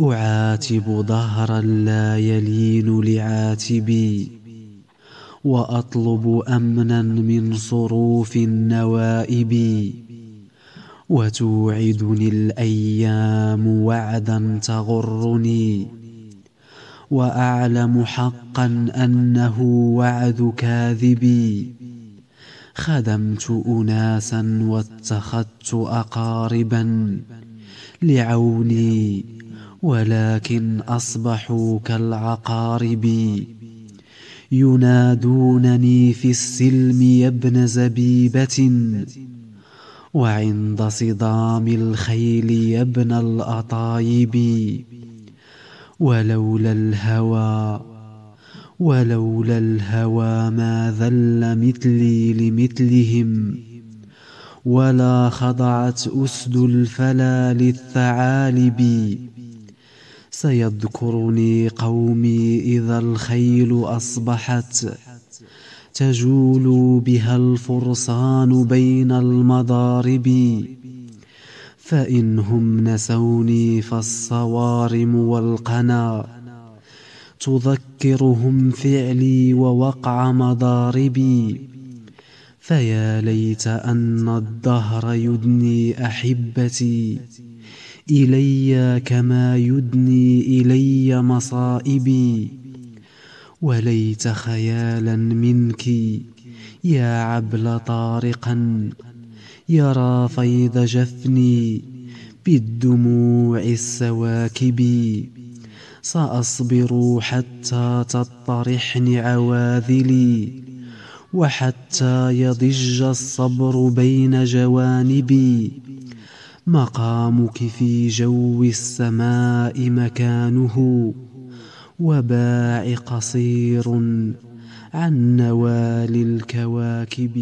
أعاتب دهرا لا يلين لعاتبي، وأطلب أمنا من صروف النوائب، وتوعدني الأيام وعدا تغرني، وأعلم حقا أنه وعد كاذبي. خدمت أناسا واتخذت أقاربا لعوني، ولكن أصبحوا كالعقارب. ينادونني في السلم يا ابن زبيبة، وعند صدام الخيل يا ابن الأطايب. ولولا الهوى ما ذل مثلي لمثلهم، ولا خضعت أسد الفلا للثعالب. سيذكرني قومي إذا الخيل أصبحت تجول بها الفرسان بين المضارب. فإنهم نسوني فالصوارم والقنا تذكرهم فعلي ووقع مضاربي. فيا ليت أن الدهر يدني أحبتي إلي كما يدني إلي مصائبي. وليت خيالا منك يا عبل طارقا يرى فيض جفني بالدموع السواكب. سأصبر حتى تطرحن عواذلي، وحتى يضج الصبر بين جوانبي. مقامك في جو السماء مكانه، وباع قصير عن نوال الكواكب.